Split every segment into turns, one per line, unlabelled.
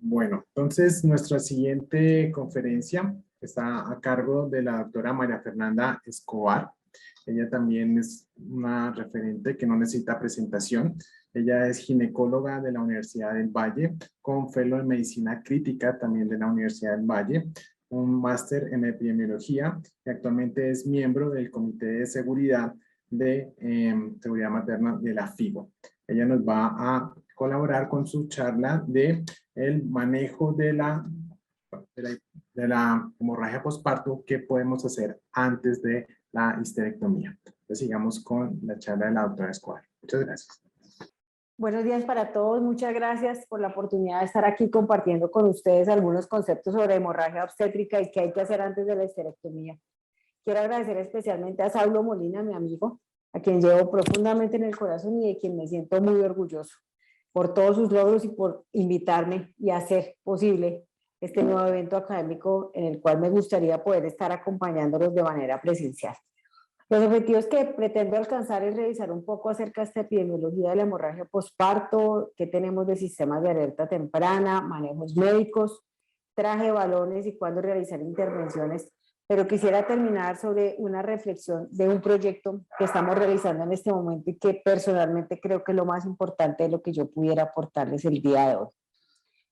Bueno, entonces nuestra siguiente conferencia está a cargo de la doctora María Fernanda Escobar. Ella también es una referente que no necesita presentación. Ella es ginecóloga de la Universidad del Valle, con fellow en medicina crítica también de la Universidad del Valle, un máster en epidemiología y actualmente es miembro del Comité de Seguridad de Seguridad Materna de la FIGO. Ella nos va a colaborar con su charla de el manejo de la hemorragia postparto que podemos hacer antes de la histerectomía. Entonces sigamos con la charla de la doctora Escobar. Muchas gracias.
Buenos días para todos, muchas gracias por la oportunidad de estar aquí compartiendo con ustedes algunos conceptos sobre hemorragia obstétrica y qué hay que hacer antes de la histerectomía. Quiero agradecer especialmente a Saulo Molina, mi amigo, a quien llevo profundamente en el corazón y de quien me siento muy orgulloso por todos sus logros y por invitarme y hacer posible este nuevo evento académico en el cual me gustaría poder estar acompañándolos de manera presencial. Los objetivos que pretendo alcanzar es revisar un poco acerca de esta epidemiología de la hemorragia posparto, qué tenemos de sistemas de alerta temprana, manejos médicos, traje de balones y cuándo realizar intervenciones, pero quisiera terminar sobre una reflexión de un proyecto que estamos realizando en este momento y que personalmente creo que es lo más importante de lo que yo pudiera aportarles el día de hoy.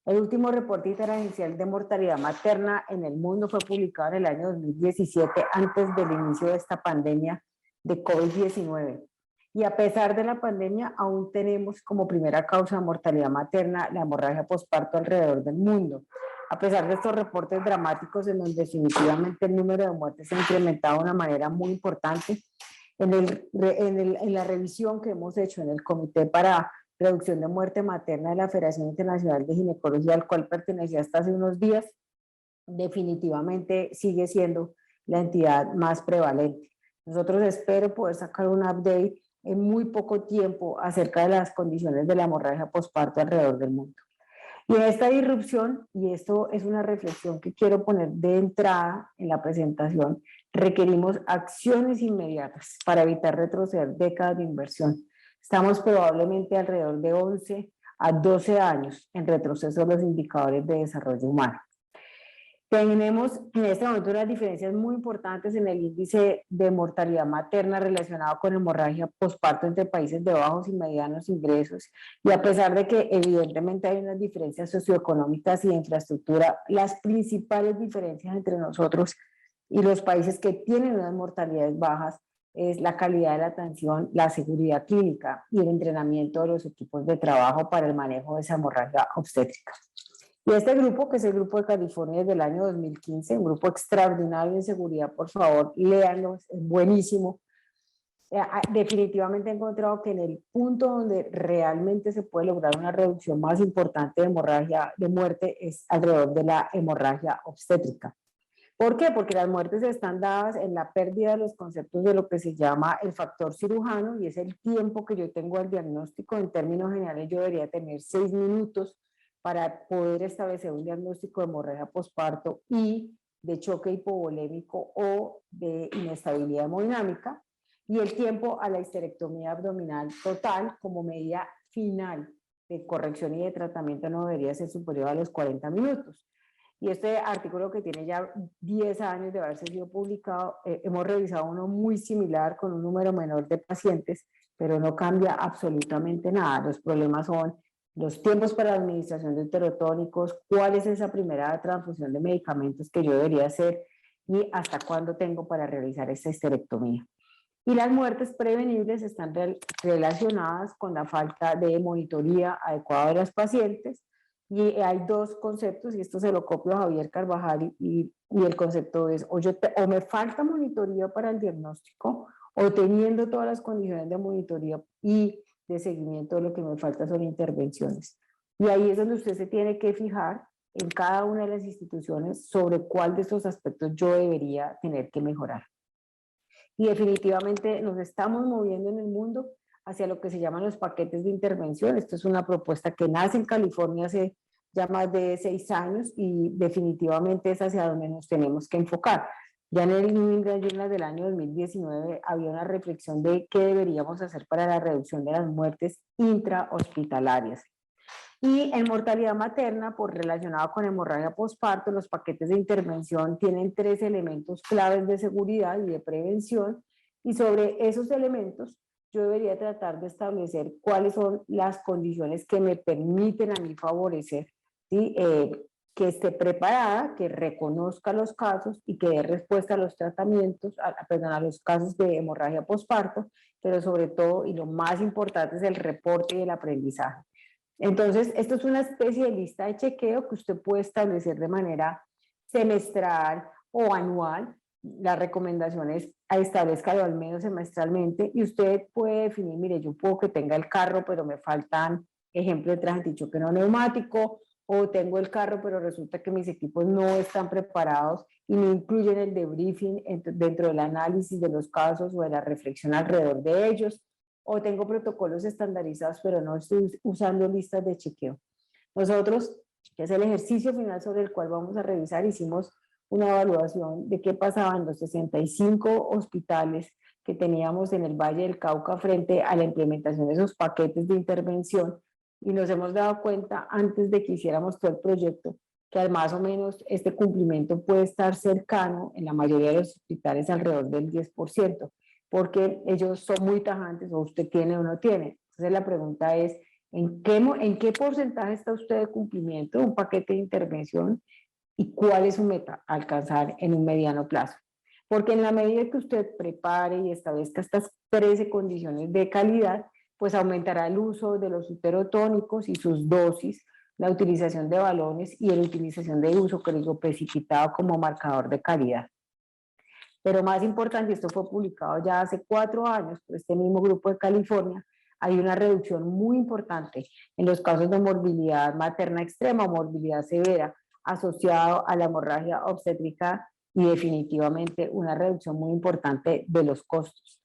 El último reporte interagencial de mortalidad materna en el mundo fue publicado en el año 2017, antes del inicio de esta pandemia de COVID-19. Y a pesar de la pandemia, aún tenemos como primera causa de mortalidad materna la hemorragia posparto alrededor del mundo. A pesar de estos reportes dramáticos en donde definitivamente el número de muertes se ha incrementado de una manera muy importante, en la revisión que hemos hecho en el Comité para Reducción de Muerte Materna de la Federación Internacional de Ginecología, al cual pertenecía hasta hace unos días, definitivamente sigue siendo la entidad más prevalente. Nosotros espero poder sacar un update en muy poco tiempo acerca de las condiciones de la hemorragia posparto alrededor del mundo. Y en esta disrupción, y esto es una reflexión que quiero poner de entrada en la presentación, requerimos acciones inmediatas para evitar retroceder décadas de inversión. Estamos probablemente alrededor de 11 a 12 años en retroceso de los indicadores de desarrollo humano. Tenemos en este momento unas diferencias muy importantes en el índice de mortalidad materna relacionado con hemorragia posparto entre países de bajos y medianos ingresos, y a pesar de que evidentemente hay unas diferencias socioeconómicas y de infraestructura, las principales diferencias entre nosotros y los países que tienen unas mortalidades bajas es la calidad de la atención, la seguridad clínica y el entrenamiento de los equipos de trabajo para el manejo de esa hemorragia obstétrica. Y este grupo, que es el Grupo de California desde el año 2015, un grupo extraordinario en seguridad, por favor, léanlo, es buenísimo. Definitivamente he encontrado que en el punto donde realmente se puede lograr una reducción más importante de hemorragia, de muerte, es alrededor de la hemorragia obstétrica. ¿Por qué? Porque las muertes están dadas en la pérdida de los conceptos de lo que se llama el factor cirujano, y es el tiempo que yo tengo al diagnóstico. En términos generales, yo debería tener 6 minutos para poder establecer un diagnóstico de hemorragia posparto y de choque hipovolémico o de inestabilidad hemodinámica, y el tiempo a la histerectomía abdominal total como medida final de corrección y de tratamiento no debería ser superior a los 40 minutos. Y este artículo, que tiene ya 10 años de haberse sido publicado, hemos revisado uno muy similar con un número menor de pacientes, pero no cambia absolutamente nada. Los problemas son los tiempos para la administración de enterotónicos, cuál es esa primera transfusión de medicamentos que yo debería hacer y hasta cuándo tengo para realizar esta histerectomía. Y las muertes prevenibles están relacionadas con la falta de monitoría adecuada de las pacientes. Y hay dos conceptos, y esto se lo copio a Javier Carvajal, y el concepto es o me falta monitoría para el diagnóstico, o teniendo todas las condiciones de monitoría y de seguimiento, lo que me falta son intervenciones. Y ahí es donde usted se tiene que fijar en cada una de las instituciones sobre cuál de estos aspectos yo debería tener que mejorar. Y definitivamente nos estamos moviendo en el mundo hacia lo que se llaman los paquetes de intervención. Esto es una propuesta que nace en California hace ya más de 6 años y definitivamente es hacia donde nos tenemos que enfocar. Ya en el New England Journal del año 2019 había una reflexión de qué deberíamos hacer para la reducción de las muertes intrahospitalarias. Y en mortalidad materna, por relacionado con hemorragia posparto, los paquetes de intervención tienen 3 elementos claves de seguridad y de prevención, y sobre esos elementos yo debería tratar de establecer cuáles son las condiciones que me permiten a mí favorecer, ¿sí? Que esté preparada, que reconozca los casos y que dé respuesta a los tratamientos, a los casos de hemorragia posparto, pero sobre todo, y lo más importante, es el reporte y el aprendizaje. Entonces, esto es una especie de lista de chequeo que usted puede establecer de manera semestral o anual. Las recomendaciones establezcalo al menos semestralmente, y usted puede definir, mire, yo puedo que tenga el carro, pero me faltan, ejemplo, de traje antichoque no neumático, o tengo el carro, pero resulta que mis equipos no están preparados y no incluyen el debriefing dentro del análisis de los casos o de la reflexión alrededor de ellos, o tengo protocolos estandarizados, pero no estoy usando listas de chequeo. Nosotros, que es el ejercicio final sobre el cual vamos a revisar, hicimos una evaluación de qué pasaba en los 65 hospitales que teníamos en el Valle del Cauca frente a la implementación de esos paquetes de intervención, y nos hemos dado cuenta, antes de que hiciéramos todo el proyecto, que más o menos este cumplimiento puede estar cercano en la mayoría de los hospitales alrededor del 10%, porque ellos son muy tajantes, o usted tiene o no tiene. Entonces la pregunta es, ¿en qué porcentaje está usted de cumplimiento de un paquete de intervención y cuál es su meta a alcanzar en un mediano plazo? Porque en la medida que usted prepare y establezca estas 13 condiciones de calidad, pues aumentará el uso de los uterotónicos y sus dosis, la utilización de balones y la utilización de uso clínico precipitado como marcador de calidad. Pero más importante, esto fue publicado ya hace 4 años por este mismo grupo de California, hay una reducción muy importante en los casos de morbilidad materna extrema o morbilidad severa asociado a la hemorragia obstétrica, y definitivamente una reducción muy importante de los costos.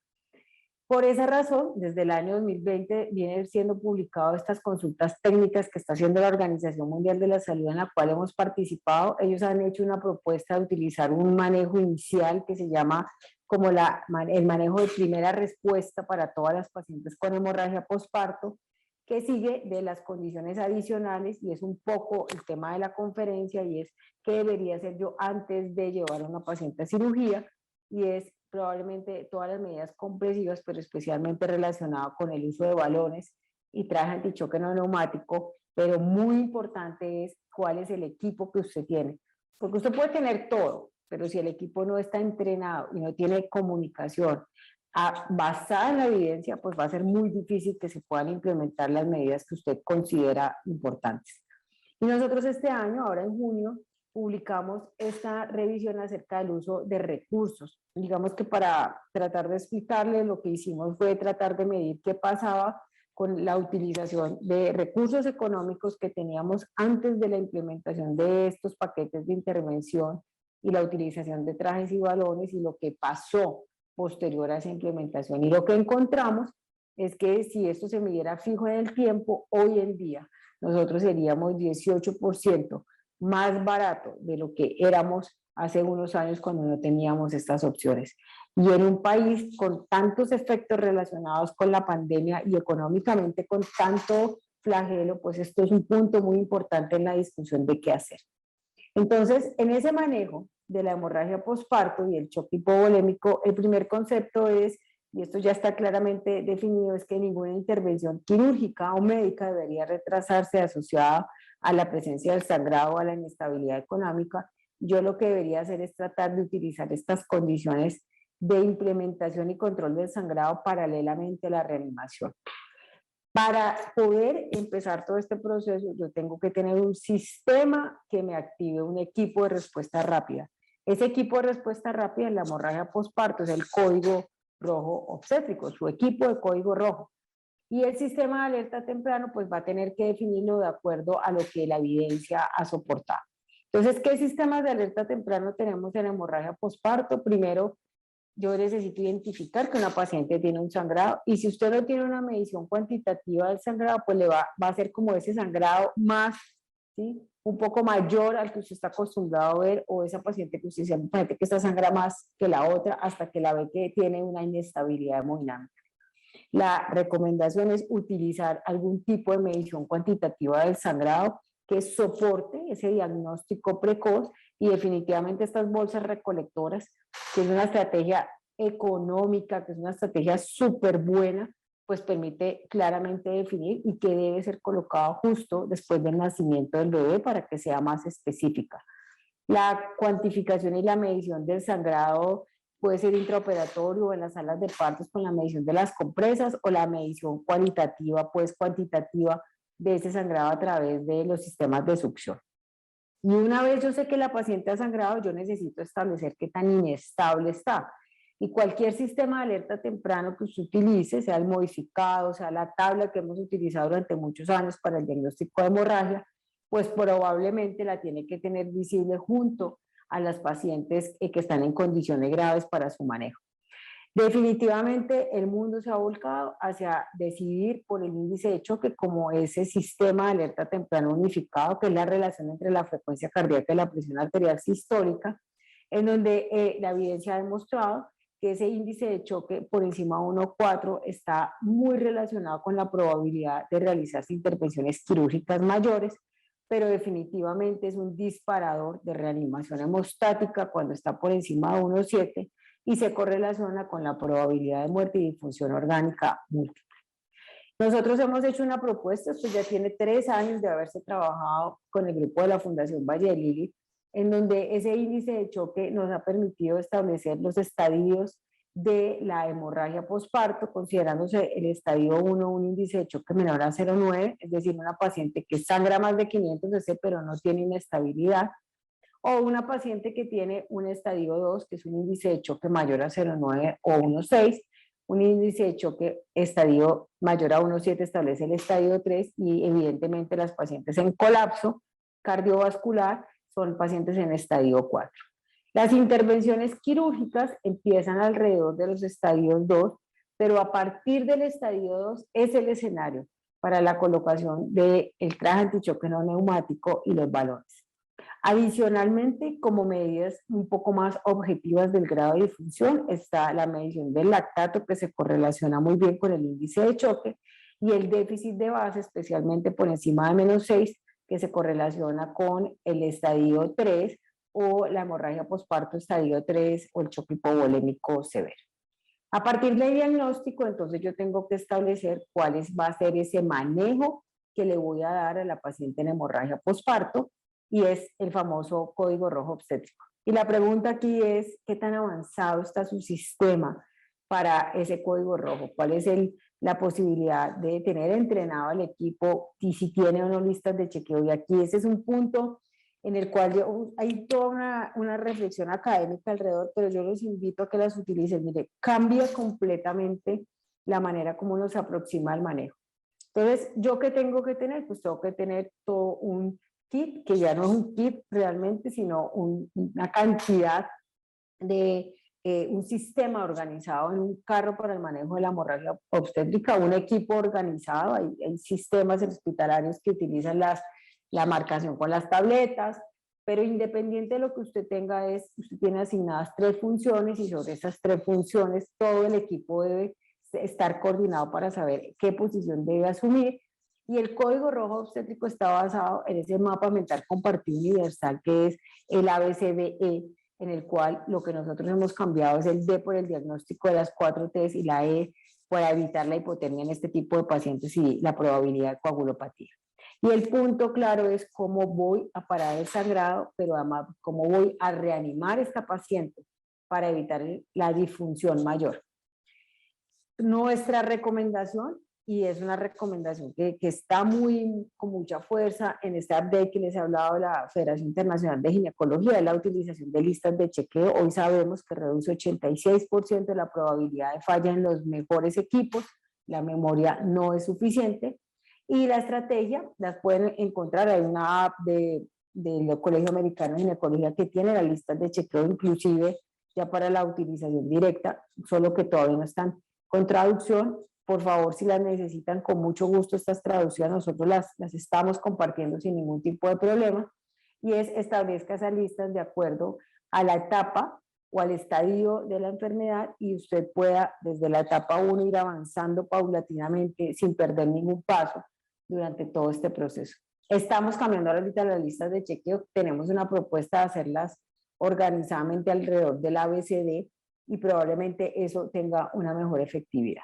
Por esa razón, desde el año 2020 vienen siendo publicadas estas consultas técnicas que está haciendo la Organización Mundial de la Salud, en la cual hemos participado. Ellos han hecho una propuesta de utilizar un manejo inicial que se llama como el manejo de primera respuesta para todas las pacientes con hemorragia posparto, que sigue de las condiciones adicionales, y es un poco el tema de la conferencia, y es qué debería hacer yo antes de llevar a una paciente a cirugía, y es probablemente todas las medidas compresivas, pero especialmente relacionado con el uso de balones y traje antichoque no neumático, pero muy importante es cuál es el equipo que usted tiene, porque usted puede tener todo, pero si el equipo no está entrenado y no tiene comunicación basada en la evidencia, pues va a ser muy difícil que se puedan implementar las medidas que usted considera importantes. Y nosotros este año, ahora en junio, publicamos esta revisión acerca del uso de recursos. Digamos que para tratar de explicarles, lo que hicimos fue tratar de medir qué pasaba con la utilización de recursos económicos que teníamos antes de la implementación de estos paquetes de intervención y la utilización de trajes y balones, y lo que pasó posterior a esa implementación. Y lo que encontramos es que si esto se midiera fijo en el tiempo, hoy en día nosotros seríamos 18% más barato de lo que éramos hace unos años cuando no teníamos estas opciones. Y en un país con tantos efectos relacionados con la pandemia y económicamente con tanto flagelo, pues esto es un punto muy importante en la discusión de qué hacer. Entonces, en ese manejo de la hemorragia posparto y el choque hipovolémico, el primer concepto es, y esto ya está claramente definido, es que ninguna intervención quirúrgica o médica debería retrasarse asociada a la presencia del sangrado o a la inestabilidad económica. Yo lo que debería hacer es tratar de utilizar estas condiciones de implementación y control del sangrado paralelamente a la reanimación. Para poder empezar todo este proceso, yo tengo que tener un sistema que me active un equipo de respuesta rápida. Ese equipo de respuesta rápida en la hemorragia posparto es el código rojo obstétrico, su equipo de código rojo. Y el sistema de alerta temprano pues va a tener que definirlo de acuerdo a lo que la evidencia ha soportado. Entonces, ¿qué sistemas de alerta temprano tenemos en hemorragia posparto? Primero, yo necesito identificar que una paciente tiene un sangrado, y si usted no tiene una medición cuantitativa del sangrado, pues le va a ser como ese sangrado más, ¿sí?, un poco mayor al que usted está acostumbrado a ver, o esa paciente que usted dice, que esta sangra más que la otra, hasta que la ve que tiene una inestabilidad hemodinámica. La recomendación es utilizar algún tipo de medición cuantitativa del sangrado que soporte ese diagnóstico precoz, y definitivamente estas bolsas recolectoras, que es una estrategia económica, que es una estrategia súper buena, pues permite claramente definir y que debe ser colocado justo después del nacimiento del bebé para que sea más específica. La cuantificación y la medición del sangrado puede ser intraoperatorio o en las salas de partos con la medición de las compresas, o la medición cualitativa, pues cuantitativa, de ese sangrado a través de los sistemas de succión. Y una vez yo sé que la paciente ha sangrado, yo necesito establecer qué tan inestable está. Y cualquier sistema de alerta temprano que usted utilice, sea el modificado, sea la tabla que hemos utilizado durante muchos años para el diagnóstico de hemorragia, pues probablemente la tiene que tener visible junto a las pacientes que están en condiciones graves para su manejo. Definitivamente el mundo se ha volcado hacia decidir por el índice de choque como ese sistema de alerta temprano unificado, que es la relación entre la frecuencia cardíaca y la presión arterial sistólica, en donde la evidencia ha demostrado que ese índice de choque por encima de 1,4 está muy relacionado con la probabilidad de realizarse intervenciones quirúrgicas mayores, pero definitivamente es un disparador de reanimación hemostática cuando está por encima de 1,7, y se correlaciona con la probabilidad de muerte y disfunción orgánica múltiple. Nosotros hemos hecho una propuesta, esto ya tiene 3 años de haberse trabajado con el grupo de la Fundación Valle de Lili, en donde ese índice de choque nos ha permitido establecer los estadios de la hemorragia posparto, considerándose el estadio 1 un índice de choque menor a 0,9, es decir, una paciente que sangra más de 500 cc pero no tiene inestabilidad, o una paciente que tiene un estadio 2, que es un índice de choque mayor a 0,9 o 1,6, un índice de choque estadio mayor a 1,7 establece el estadio 3, y evidentemente las pacientes en colapso cardiovascular son pacientes en estadio 4. Las intervenciones quirúrgicas empiezan alrededor de los estadios 2, pero a partir del estadio 2 es el escenario para la colocación del traje antichoque no neumático y los balones. Adicionalmente, como medidas un poco más objetivas del grado de disfunción, está la medición del lactato, que se correlaciona muy bien con el índice de choque, y el déficit de base, especialmente por encima de -6, que se correlaciona con el estadio 3 o la hemorragia posparto estadio 3 o el choque hipovolémico severo. A partir del diagnóstico, entonces yo tengo que establecer cuál va a ser ese manejo que le voy a dar a la paciente en hemorragia posparto, y es el famoso código rojo obstétrico. Y la pregunta aquí es, ¿qué tan avanzado está su sistema para ese código rojo? ¿Cuál es la posibilidad de tener entrenado al equipo y si tiene o no listas de chequeo? Y aquí ese es un punto en el cual hay toda una reflexión académica alrededor, pero yo los invito a que las utilicen. Mire, cambia completamente la manera como nos aproxima al manejo. Entonces, ¿yo qué tengo que tener? Pues tengo que tener todo un kit, que ya no es un kit realmente, sino una cantidad de un sistema organizado en un carro para el manejo de la hemorragia obstétrica, un equipo organizado. Hay sistemas hospitalarios que utilizan la marcación con las tabletas, pero independiente de lo que usted tenga, usted tiene asignadas 3 funciones, y sobre esas 3 funciones todo el equipo debe estar coordinado para saber qué posición debe asumir. Y el código rojo obstétrico está basado en ese mapa mental compartido universal que es el ABCDE, en el cual lo que nosotros hemos cambiado es el D por el diagnóstico de las 4 T's y la E para evitar la hipotermia en este tipo de pacientes y la probabilidad de coagulopatía. Y el punto claro es cómo voy a parar el sangrado, pero además cómo voy a reanimar a esta paciente para evitar la disfunción mayor. Nuestra recomendación, y es una recomendación que está con mucha fuerza en este update que les he hablado de la Federación Internacional de Ginecología, es la utilización de listas de chequeo. Hoy sabemos que reduce 86% de la probabilidad de falla en los mejores equipos, la memoria no es suficiente, y la estrategia las pueden encontrar. Hay una app del Colegio Americano de Ginecología que tiene las listas de chequeo, inclusive ya para la utilización directa, solo que todavía no están con traducción. Por favor, si las necesitan, con mucho gusto estas traducciones nosotros las estamos compartiendo sin ningún tipo de problema, y establezca esas listas de acuerdo a la etapa o al estadio de la enfermedad y usted pueda desde la etapa 1 ir avanzando paulatinamente sin perder ningún paso durante todo este proceso. Estamos cambiando ahorita las listas de chequeo, tenemos una propuesta de hacerlas organizadamente alrededor del ABCD y probablemente eso tenga una mejor efectividad.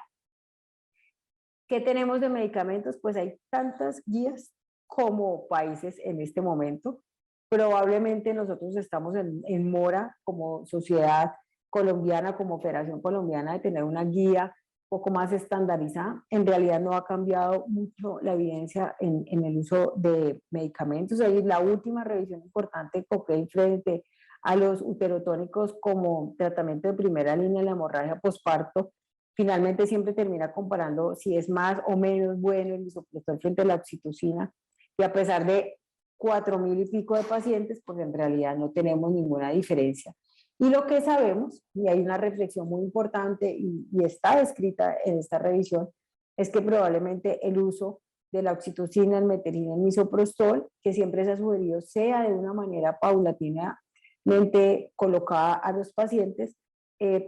¿Qué tenemos de medicamentos? Pues hay tantas guías como países en este momento. Probablemente nosotros estamos en mora como sociedad colombiana, como Federación Colombiana, de tener una guía un poco más estandarizada. En realidad no ha cambiado mucho la evidencia en el uso de medicamentos. Ahí la última revisión importante de Cochrane frente a los uterotónicos como tratamiento de primera línea en la hemorragia posparto, finalmente siempre termina comparando si es más o menos bueno el misoprostol frente a la oxitocina, y a pesar de 4.000 y pico de pacientes, pues en realidad no tenemos ninguna diferencia. Y lo que sabemos, y hay una reflexión muy importante y está descrita en esta revisión, es que probablemente el uso de la oxitocina, el meterina, el misoprostol, que siempre se ha sugerido sea de una manera paulatinamente colocada a los pacientes,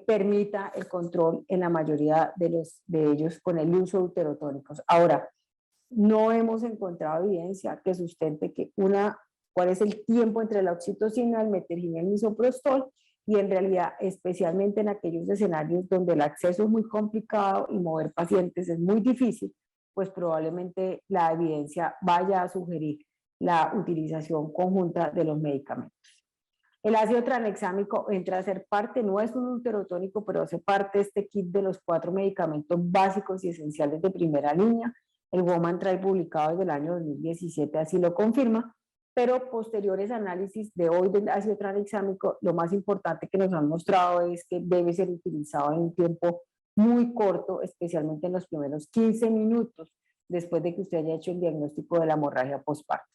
permita el control en la mayoría de ellos con el uso de uterotónicos. Ahora, no hemos encontrado evidencia que sustente cuál es el tiempo entre la oxitocina, el meterina y el misoprostol, y en realidad, especialmente en aquellos escenarios donde el acceso es muy complicado y mover pacientes es muy difícil, pues probablemente la evidencia vaya a sugerir la utilización conjunta de los medicamentos. El ácido tranexámico entra a ser parte, no es un uterotónico, pero hace parte de este kit de los 4 medicamentos básicos y esenciales de primera línea. El Woman Trial publicado desde el año 2017 así lo confirma, pero posteriores análisis de hoy del ácido tranexámico, lo más importante que nos han mostrado es que debe ser utilizado en un tiempo muy corto, especialmente en los primeros 15 minutos después de que usted haya hecho el diagnóstico de la hemorragia postparto.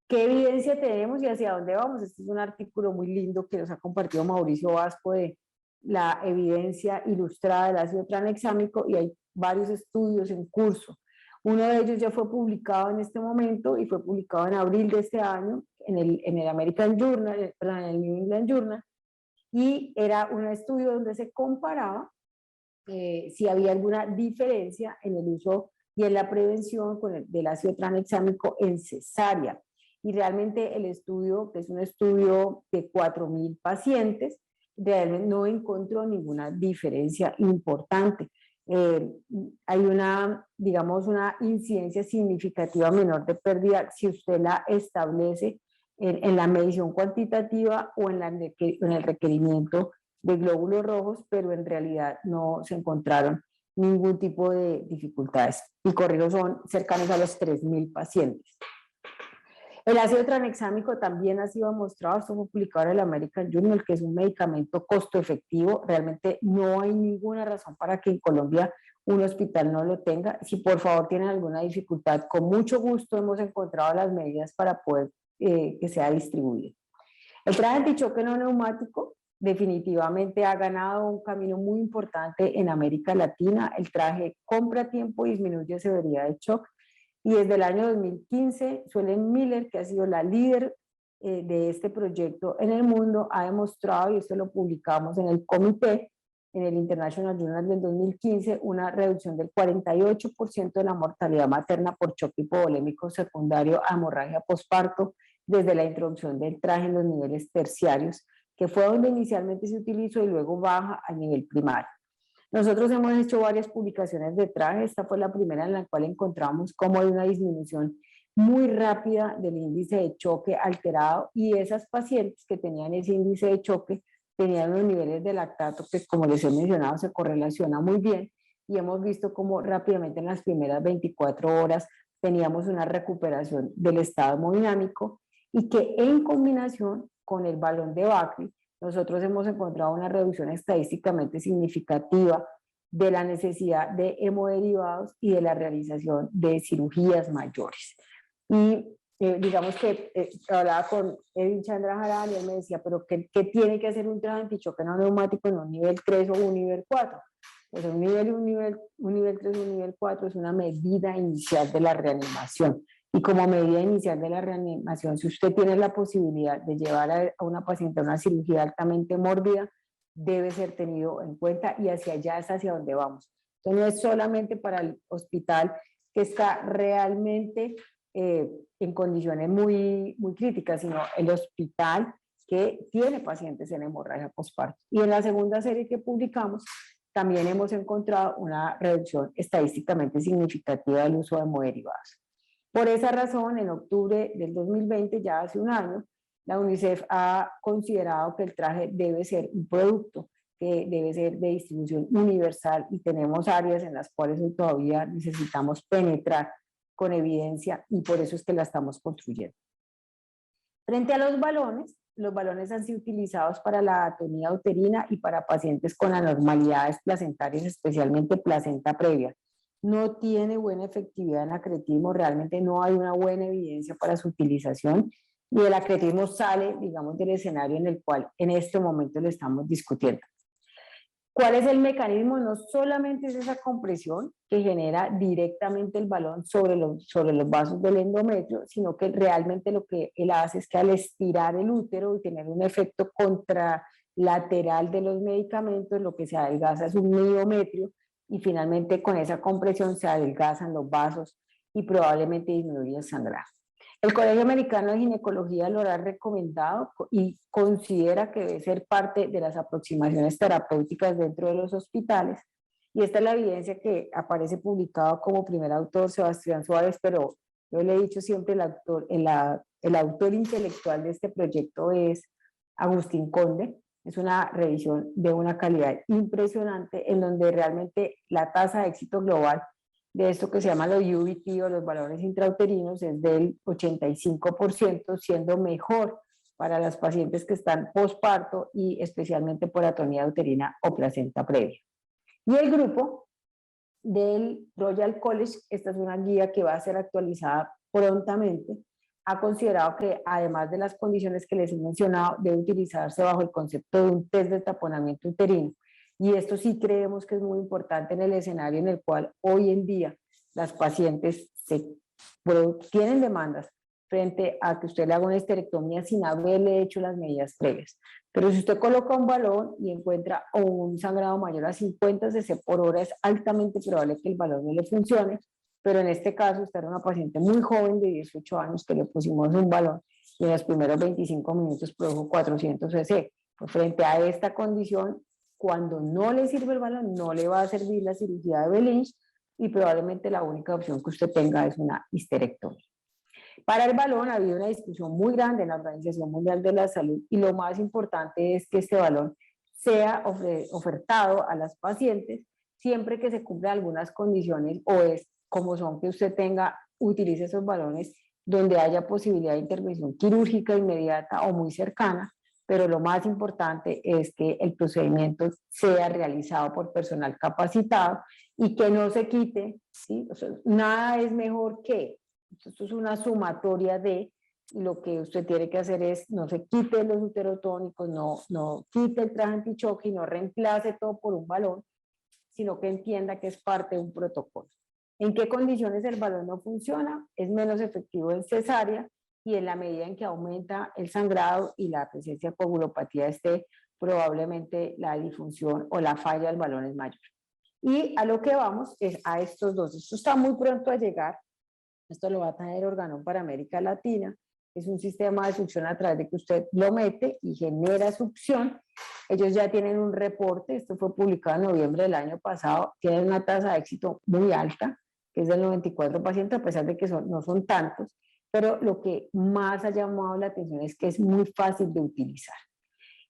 ¿Qué evidencia tenemos y hacia dónde vamos? Este es un artículo muy lindo que nos ha compartido Mauricio Vasco de la evidencia ilustrada del ácido tranexámico, y hay varios estudios en curso. Uno de ellos ya fue publicado en este momento y fue publicado en abril de este año en el American Journal, perdón, en el New England Journal, y era un estudio donde se comparaba si había alguna diferencia en el uso y en la prevención del ácido tranexámico en cesárea. Y realmente el estudio, que es un estudio de 4.000 pacientes, realmente no encontró ninguna diferencia importante. Hay digamos, una incidencia significativa menor de pérdida si usted la establece en la medición cuantitativa o en el requerimiento de glóbulos rojos, pero en realidad no se encontraron ningún tipo de dificultades. Y corridos son cercanos a los 3.000 pacientes. El ácido tranexámico también ha sido demostrado, esto fue publicado en el American Journal, que es un medicamento costo efectivo. Realmente no hay ninguna razón para que en Colombia un hospital no lo tenga. Si por favor tienen alguna dificultad, con mucho gusto hemos encontrado las medidas para poder que sea distribuido. El traje antichoque no neumático definitivamente ha ganado un camino muy importante en América Latina. El traje compra tiempo y disminuye severidad de shock. Y desde el año 2015, Suelen Miller, que ha sido la líder de este proyecto en el mundo, ha demostrado, y esto lo publicamos en el comité, en el International Journal del 2015, una reducción del 48% de la mortalidad materna por choque hipovolémico secundario a hemorragia posparto desde la introducción del traje en los niveles terciarios, que fue donde inicialmente se utilizó y luego baja a nivel primario. Nosotros hemos hecho varias publicaciones de traje. Esta fue la primera en la cual encontramos cómo hay una disminución muy rápida del índice de choque alterado, y esas pacientes que tenían ese índice de choque tenían los niveles de lactato que, como les he mencionado, se correlaciona muy bien, y hemos visto cómo rápidamente en las primeras 24 horas teníamos una recuperación del estado hemodinámico, y que en combinación con el balón de Buckley nosotros hemos encontrado una reducción estadísticamente significativa de la necesidad de hemoderivados y de la realización de cirugías mayores. Y digamos que hablaba con Edwin Chandrajarani y él me decía, pero ¿qué tiene que hacer un traje antichoque no neumático en un nivel 3 o un nivel 4? Pues un nivel 3 o un nivel 4 es una medida inicial de la reanimación. Y como medida inicial de la reanimación, si usted tiene la posibilidad de llevar a una paciente a una cirugía altamente mórbida, debe ser tenido en cuenta y hacia allá es hacia donde vamos. Entonces no es solamente para el hospital que está realmente en condiciones muy críticas, sino el hospital que tiene pacientes en hemorragia postparto. Y en la segunda serie que publicamos, también hemos encontrado una reducción estadísticamente significativa del uso de hemoderivados. Por esa razón, en octubre del 2020, ya hace un año, la UNICEF ha considerado que el traje debe ser un producto que debe ser de distribución universal y tenemos áreas en las cuales hoy todavía necesitamos penetrar con evidencia y por eso es que la estamos construyendo. Frente a los balones han sido utilizados para la atonía uterina y para pacientes con anormalidades placentarias, especialmente placenta previa. No tiene buena efectividad en acretismo, realmente no hay una buena evidencia para su utilización y el acretismo sale, digamos, del escenario en el cual en este momento lo estamos discutiendo. ¿Cuál es el mecanismo? No solamente es esa compresión que genera directamente el balón sobre los vasos del endometrio, sino que realmente lo que él hace es que al estirar el útero y tener un efecto contralateral de los medicamentos, lo que se adelgaza es un miometrio y finalmente con esa compresión se adelgazan los vasos y probablemente disminuye el sangrado. El Colegio Americano de Ginecología lo ha recomendado y considera que debe ser parte de las aproximaciones terapéuticas dentro de los hospitales. Y esta es la evidencia que aparece publicado como primer autor Sebastián Suárez, pero yo le he dicho siempre, el autor intelectual de este proyecto es Agustín Conde. Es una revisión de una calidad impresionante en donde realmente la tasa de éxito global de esto que se llama los UVT o los valores intrauterinos es del 85%, siendo mejor para las pacientes que están posparto y especialmente por atonía uterina o placenta previa. Y el grupo del Royal College, esta es una guía que va a ser actualizada prontamente, ha considerado que además de las condiciones que les he mencionado, debe utilizarse bajo el concepto de un test de taponamiento uterino. Y esto sí creemos que es muy importante en el escenario en el cual hoy en día las pacientes tienen demandas frente a que usted le haga una histerectomía sin haberle hecho las medidas previas. Pero si usted coloca un balón y encuentra un sangrado mayor a 50 cc por hora, es altamente probable que el balón no le funcione, pero en este caso usted era una paciente muy joven de 18 años que le pusimos un balón y en los primeros 25 minutos produjo 400 cc. Pues frente a esta condición, cuando no le sirve el balón, no le va a servir la cirugía de Belinge y probablemente la única opción que usted tenga es una histerectomía. Para el balón ha habido una discusión muy grande en la Organización Mundial de la Salud y lo más importante es que este balón sea ofertado a las pacientes siempre que se cumplan algunas condiciones o es como son que usted utilice esos balones donde haya posibilidad de intervención quirúrgica inmediata o muy cercana, pero lo más importante es que el procedimiento sea realizado por personal capacitado y que no se quite, ¿sí? O sea, nada es mejor que, esto es una sumatoria de, lo que usted tiene que hacer es, no se quite los uterotónicos, no quite el traje antichoque y no reemplace todo por un balón, sino que entienda que es parte de un protocolo. ¿En qué condiciones el balón no funciona? Es menos efectivo en cesárea, y en la medida en que aumenta el sangrado y la presencia de coagulopatía probablemente la disfunción o la falla del balón es mayor. Y a lo que vamos es a estos dos. Esto está muy pronto a llegar. Esto lo va a traer Organon para América Latina. Es un sistema de succión a través de que usted lo mete y genera succión. Ellos ya tienen un reporte, esto fue publicado en noviembre del año pasado, tienen una tasa de éxito muy alta, que es del 94%, a pesar de que no son tantos, pero lo que más ha llamado la atención es que es muy fácil de utilizar.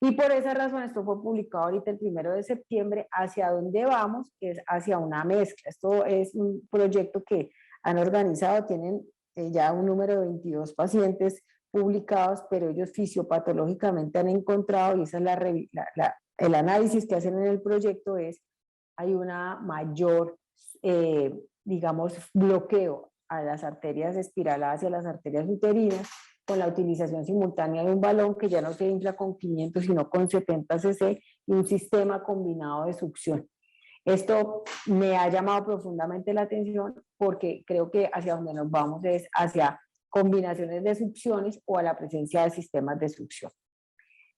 Y por esa razón, esto fue publicado ahorita el 1 de septiembre, hacia dónde vamos, es hacia una mezcla. Esto es un proyecto que han organizado, tienen ya un número de 22 pacientes publicados, pero ellos fisiopatológicamente han encontrado, y esa es el análisis que hacen en el proyecto hay una mayor, digamos, bloqueo a las arterias espiraladas y a las arterias uterinas con la utilización simultánea de un balón que ya no se infla con 500 sino con 70 cc y un sistema combinado de succión. Esto me ha llamado profundamente la atención porque creo que hacia donde nos vamos es hacia combinaciones de succiones o a la presencia de sistemas de succión.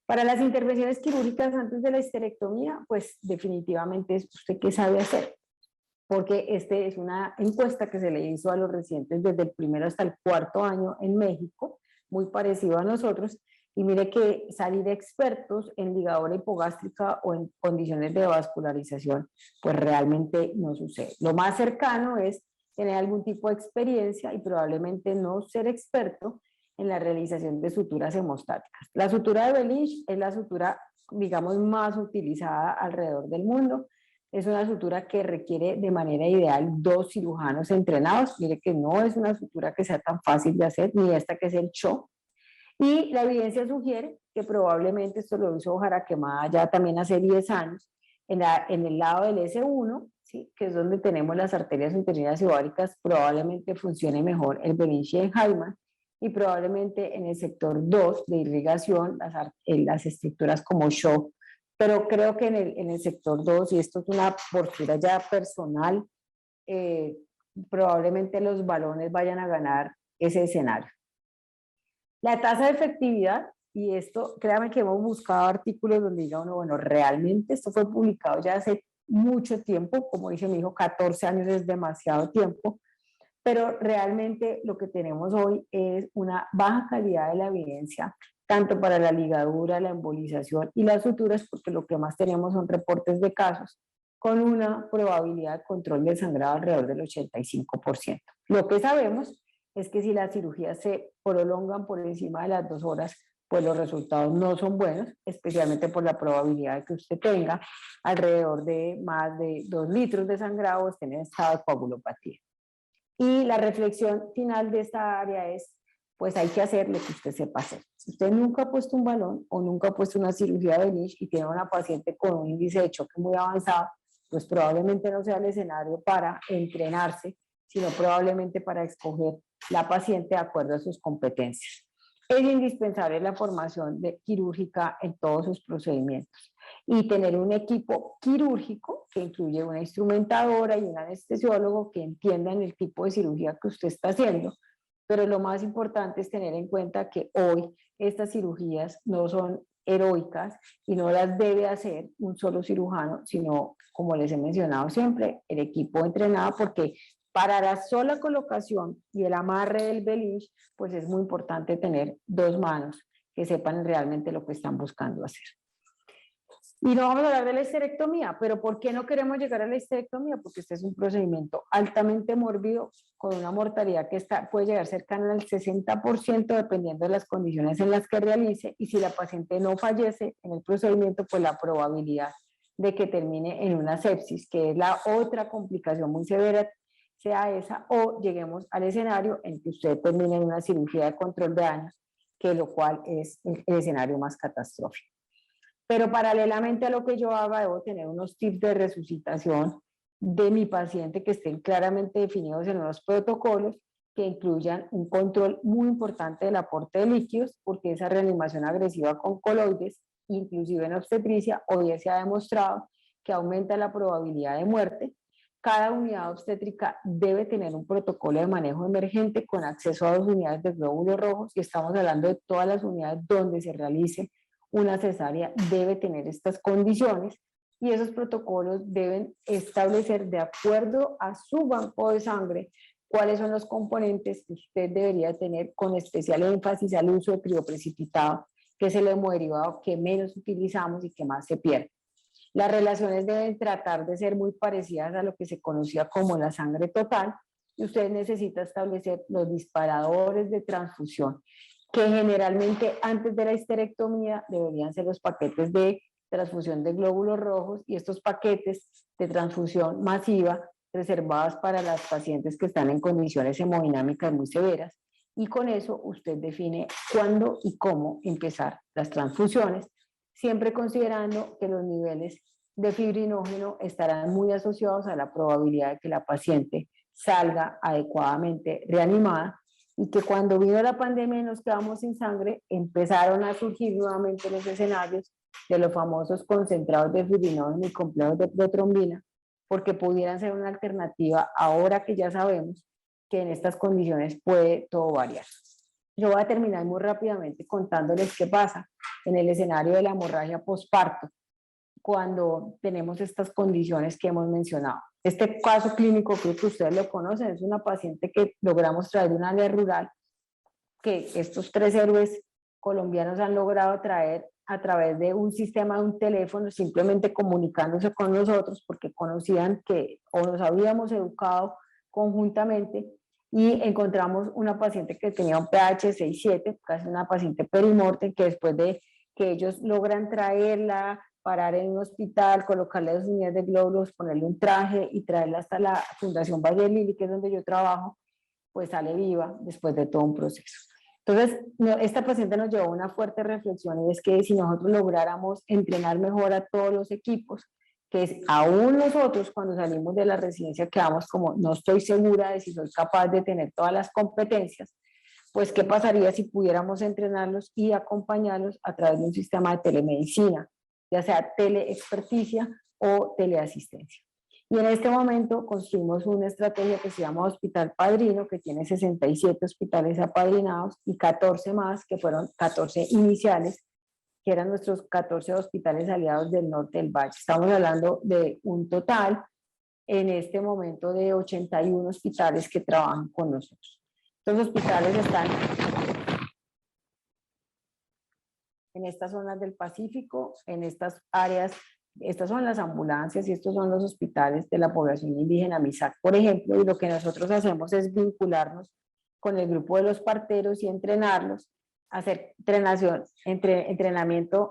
Para las intervenciones quirúrgicas antes de la histerectomía, pues definitivamente es usted qué sabe hacer, porque este es una encuesta que se le hizo a los residentes desde el primero hasta el cuarto año en México, muy parecido a nosotros, y mire que salir expertos en ligadura hipogástrica o en condiciones de vascularización, pues realmente no sucede. Lo más cercano es tener algún tipo de experiencia y probablemente no ser experto en la realización de suturas hemostáticas. La sutura de Belich es la sutura, digamos, más utilizada alrededor del mundo. Es una sutura que requiere de manera ideal 2 cirujanos entrenados. Mire que no es una sutura que sea tan fácil de hacer, ni esta que es el CHO. Y la evidencia sugiere que probablemente esto lo hizo Jaraquemada ya también hace 10 años, en el lado del S1, ¿sí? Que es donde tenemos las arterias uterinas y ováricas, probablemente funcione mejor el Belich-Heimann, y probablemente en el sector 2 de irrigación, las estructuras como shock, pero creo que en el sector 2, y esto es una postura ya personal, probablemente los balones vayan a ganar ese escenario. La tasa de efectividad, y esto, créame que hemos buscado artículos donde diga uno, bueno, realmente esto fue publicado ya hace mucho tiempo, como dice mi hijo, 14 años es demasiado tiempo, pero realmente lo que tenemos hoy es una baja calidad de la evidencia, tanto para la ligadura, la embolización y las suturas, porque lo que más tenemos son reportes de casos con una probabilidad de control del sangrado alrededor del 85%. Lo que sabemos es que si las cirugías se prolongan por encima de las 2 horas, pues los resultados no son buenos, especialmente por la probabilidad de que usted tenga alrededor de más de 2 litros de sangrado o esté en estado de coagulopatía. Y la reflexión final de esta área es, pues hay que hacer lo que usted sepa hacer. Si usted nunca ha puesto un balón o nunca ha puesto una cirugía de Belich y tiene una paciente con un índice de choque muy avanzado, pues probablemente no sea el escenario para entrenarse, sino probablemente para escoger la paciente de acuerdo a sus competencias. Es indispensable la formación quirúrgica en todos sus procedimientos y tener un equipo quirúrgico que incluye una instrumentadora y un anestesiólogo que entiendan el tipo de cirugía que usted está haciendo. Pero lo más importante es tener en cuenta que hoy estas cirugías no son heroicas y no las debe hacer un solo cirujano, sino, como les he mencionado siempre, el equipo entrenado, porque para la sola colocación y el amarre del Belich, pues es muy importante tener 2 manos que sepan realmente lo que están buscando hacer. Y no vamos a hablar de la histerectomía, pero ¿por qué no queremos llegar a la histerectomía? Porque este es un procedimiento altamente mórbido, con una mortalidad que puede llegar cercana al 60% dependiendo de las condiciones en las que realice, y si la paciente no fallece en el procedimiento, pues la probabilidad de que termine en una sepsis, que es la otra complicación muy severa, sea esa, o lleguemos al escenario en que usted termine en una cirugía de control de daños, que lo cual es el escenario más catastrófico. Pero paralelamente a lo que yo haga, debo tener unos tips de resucitación de mi paciente que estén claramente definidos en los protocolos, que incluyan un control muy importante del aporte de líquidos, porque esa reanimación agresiva con coloides, inclusive en obstetricia, hoy ya se ha demostrado que aumenta la probabilidad de muerte. Cada unidad obstétrica debe tener un protocolo de manejo emergente con acceso a 2 unidades de glóbulos rojos, y estamos hablando de todas las unidades donde se realice una cesárea debe tener estas condiciones, y esos protocolos deben establecer de acuerdo a su banco de sangre cuáles son los componentes que usted debería tener, con especial énfasis al uso de crioprecipitado, que es el hemoderivado que menos utilizamos y que más se pierde. Las relaciones deben tratar de ser muy parecidas a lo que se conocía como la sangre total, y usted necesita establecer los disparadores de transfusión, que generalmente antes de la histerectomía deberían ser los paquetes de transfusión de glóbulos rojos, y estos paquetes de transfusión masiva reservados para las pacientes que están en condiciones hemodinámicas muy severas, y con eso usted define cuándo y cómo empezar las transfusiones, siempre considerando que los niveles de fibrinógeno estarán muy asociados a la probabilidad de que la paciente salga adecuadamente reanimada, y que cuando vino la pandemia y nos quedamos sin sangre, empezaron a surgir nuevamente los escenarios de los famosos concentrados de fibrinógeno y complejos de trombina, porque pudieran ser una alternativa ahora que ya sabemos que en estas condiciones puede todo variar. Yo voy a terminar muy rápidamente contándoles qué pasa en el escenario de la hemorragia posparto, cuando tenemos estas condiciones que hemos mencionado. Este caso clínico, creo que ustedes lo conocen, es una paciente que logramos traer de una área rural, que estos 3 héroes colombianos han logrado traer a través de un sistema de un teléfono, simplemente comunicándose con nosotros, porque conocían que o nos habíamos educado conjuntamente, y encontramos una paciente que tenía un pH 6,7, casi una paciente perimorte, que después de que ellos logran traerla, parar en un hospital, colocarle 2 unidades de glóbulos, ponerle un traje y traerla hasta la Fundación Valle Lili, que es donde yo trabajo, pues sale viva después de todo un proceso. Entonces, esta paciente nos llevó a una fuerte reflexión, y es que si nosotros lográramos entrenar mejor a todos los equipos, que es aún nosotros cuando salimos de la residencia quedamos como no estoy segura de si soy capaz de tener todas las competencias, pues qué pasaría si pudiéramos entrenarlos y acompañarlos a través de un sistema de telemedicina, ya sea teleexperticia o teleasistencia. Y en este momento construimos una estrategia que se llama Hospital Padrino, que tiene 67 hospitales apadrinados y 14 más, que fueron 14 iniciales, que eran nuestros 14 hospitales aliados del norte del Valle. Estamos hablando de un total en este momento de 81 hospitales que trabajan con nosotros. Estos hospitales están en estas zonas del Pacífico, en estas áreas. Estas son las ambulancias y estos son los hospitales de la población indígena Misak, por ejemplo, y lo que nosotros hacemos es vincularnos con el grupo de los parteros y entrenarlos, hacer entrenamiento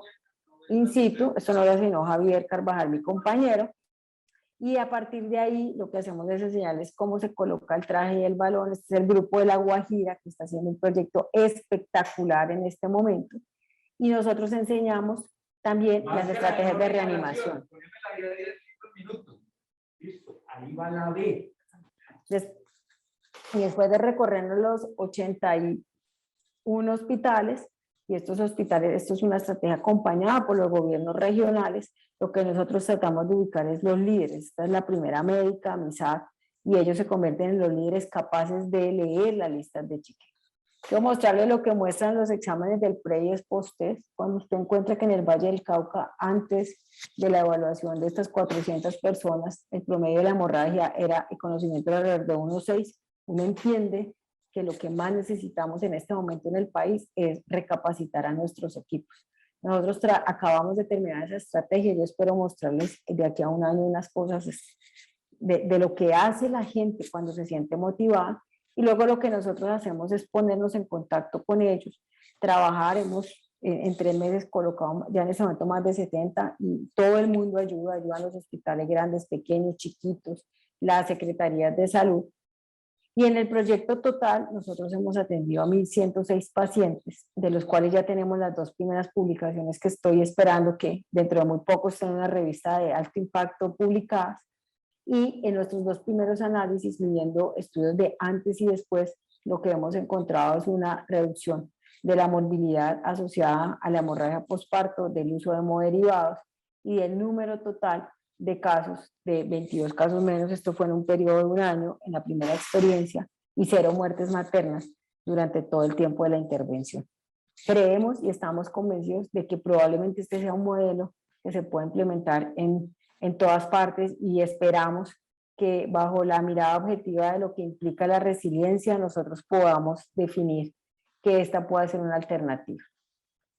in situ. Esto no lo hace sino Javier Carvajal, mi compañero, y a partir de ahí lo que hacemos es enseñarles cómo se coloca el traje y el balón. Este es el grupo de La Guajira, que está haciendo un proyecto espectacular en este momento, y nosotros enseñamos también las estrategias de reanimación. Ahí va la B. Y después de recorrernos los 81 hospitales, y estos hospitales, esto es una estrategia acompañada por los gobiernos regionales, lo que nosotros tratamos de ubicar es los líderes. Esta es la primera médica, MISAC, y ellos se convierten en los líderes capaces de leer las listas de chequeo. Quiero mostrarles lo que muestran los exámenes del pre y post-test. Cuando usted encuentra que en el Valle del Cauca, antes de la evaluación de estas 400 personas, el promedio de la hemorragia era el conocimiento alrededor de 1,6, uno entiende que lo que más necesitamos en este momento en el país es recapacitar a nuestros equipos. Nosotros acabamos de terminar esa estrategia. Yo espero mostrarles de aquí a un año unas cosas de lo que hace la gente cuando se siente motivada. Y luego lo que nosotros hacemos es ponernos en contacto con ellos, trabajar. En 3 meses colocado ya en ese momento más de 70, y todo el mundo ayudan los hospitales grandes, pequeños, chiquitos, las secretarías de salud. Y en el proyecto total nosotros hemos atendido a 1.106 pacientes, de los cuales ya tenemos las 2 primeras publicaciones que estoy esperando que dentro de muy poco estén en una revista de alto impacto publicadas. Y en nuestros 2 primeros análisis, midiendo estudios de antes y después, lo que hemos encontrado es una reducción de la morbilidad asociada a la hemorragia posparto, del uso de hemoderivados y del número total de casos, de 22 casos menos. Esto fue en un periodo de un año en la primera experiencia, y 0 muertes maternas durante todo el tiempo de la intervención. Creemos y estamos convencidos de que probablemente este sea un modelo que se pueda implementar en todas partes, y esperamos que bajo la mirada objetiva de lo que implica la resiliencia, nosotros podamos definir que esta pueda ser una alternativa.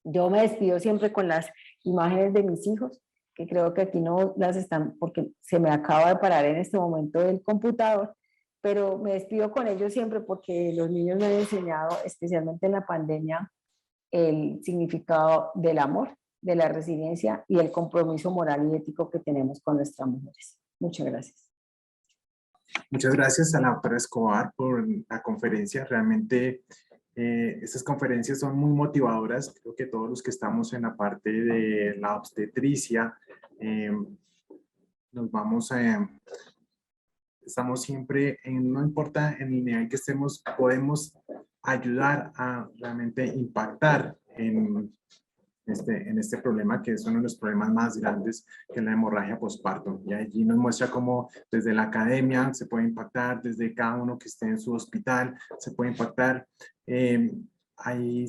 Yo me despido siempre con las imágenes de mis hijos, que creo que aquí no las están porque se me acaba de parar en este momento del computador, pero me despido con ellos siempre porque los niños me han enseñado, especialmente en la pandemia, el significado del amor, de la resiliencia y el compromiso moral y ético que tenemos con nuestras mujeres. Muchas gracias.
Muchas gracias a la doctora Escobar por la conferencia. Realmente estas conferencias son muy motivadoras. Creo que todos los que estamos en la parte de la obstetricia nos vamos a... Estamos siempre, no importa en el nivel que estemos, podemos ayudar a realmente impactar en este problema, que es uno de los problemas más grandes, que es la hemorragia posparto. Y allí nos muestra cómo desde la academia se puede impactar, desde cada uno que esté en su hospital se puede impactar. Hay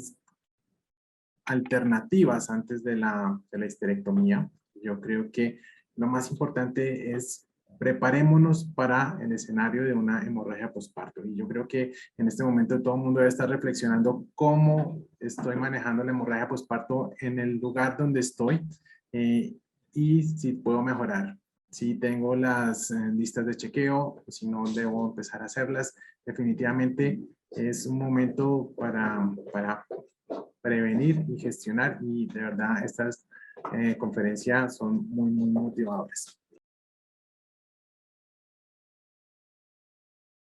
alternativas antes de la histerectomía. Yo creo que lo más importante es preparémonos para el escenario de una hemorragia postparto. Y yo creo que en este momento todo el mundo debe estar reflexionando cómo estoy manejando la hemorragia postparto en el lugar donde estoy y si puedo mejorar. Si tengo las listas de chequeo, si no debo empezar a hacerlas, definitivamente es un momento para prevenir y gestionar, y de verdad estas conferencias son muy, muy motivadoras.